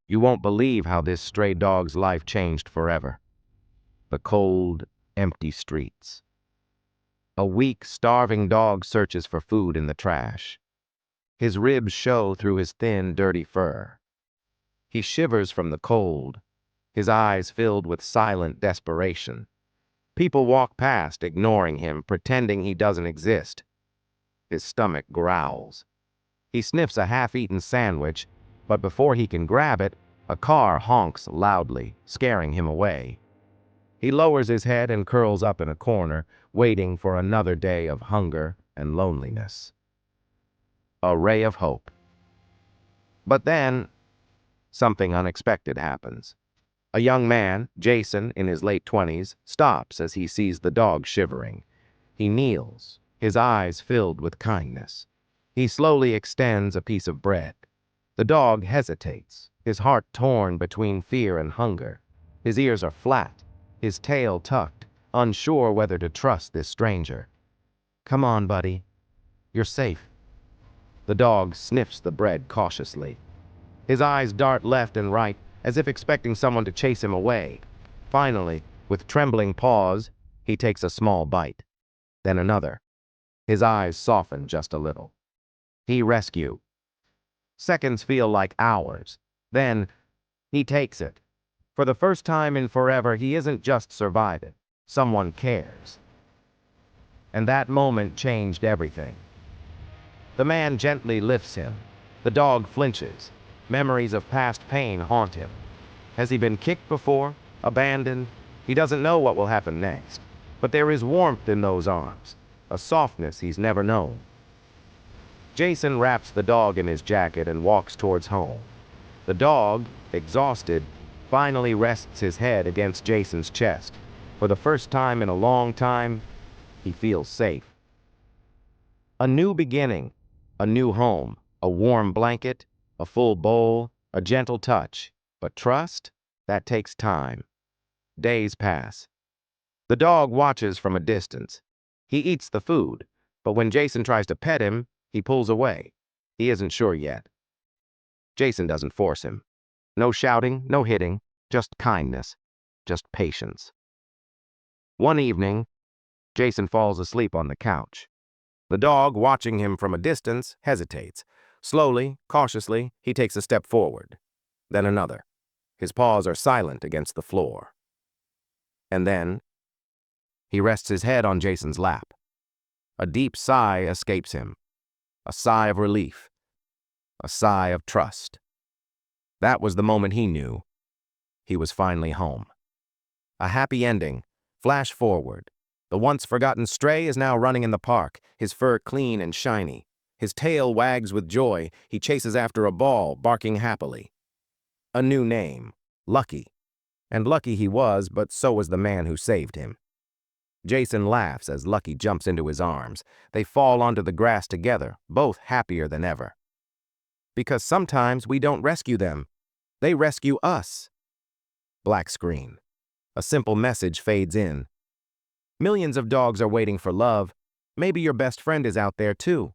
You won't believe how this stray dog's life changed forever. The cold, empty streets. A weak, starving dog searches for food in the trash. His ribs show through his thin, dirty fur. He shivers from the cold, his eyes filled with silent desperation. People walk past, ignoring him, pretending he doesn't exist. His stomach growls. He sniffs a half-eaten sandwich, but before he can grab it, a car honks loudly, scaring him away. He lowers his head and curls up in a corner, waiting for another day of hunger and loneliness. A ray of hope. But then, something unexpected happens. A young man, Jason, in his late 20s, stops as he sees the dog shivering. He kneels, his eyes filled with kindness. He slowly extends a piece of bread. The dog hesitates, his heart torn between fear and hunger. His ears are flat, his tail tucked, unsure whether to trust this stranger. "Come on, buddy. You're safe." The dog sniffs the bread cautiously. His eyes dart left and right, as if expecting someone to chase him away. Finally, with trembling paws, he takes a small bite. Then another. His eyes soften just a little. He rescue. Seconds feel like hours. Then, he takes it. For the first time in forever, he isn't just surviving. Someone cares. And that moment changed everything. The man gently lifts him. The dog flinches. Memories of past pain haunt him. Has he been kicked before? Abandoned? He doesn't know what will happen next. But there is warmth in those arms, a softness he's never known. Jason wraps the dog in his jacket and walks towards home. The dog, exhausted, finally rests his head against Jason's chest. For the first time in a long time, he feels safe. A new beginning, a new home, a warm blanket, a full bowl, a gentle touch. But trust? That takes time. Days pass. The dog watches from a distance. He eats the food, but when Jason tries to pet him, he pulls away. He isn't sure yet. Jason doesn't force him. No shouting, no hitting, just kindness, just patience. One evening, Jason falls asleep on the couch. The dog, watching him from a distance, hesitates. Slowly, cautiously, he takes a step forward. Then another. His paws are silent against the floor. And then, he rests his head on Jason's lap. A deep sigh escapes him. A sigh of relief. A sigh of trust. That was the moment he knew. He was finally home. A happy ending. Flash forward. The once-forgotten stray is now running in the park, his fur clean and shiny. His tail wags with joy. He chases after a ball, barking happily. A new name. Lucky. And lucky he was, but so was the man who saved him. Jason laughs as Lucky jumps into his arms. They fall onto the grass together, both happier than ever. Because sometimes we don't rescue them. They rescue us. Black screen. A simple message fades in. Millions of dogs are waiting for love. Maybe your best friend is out there too.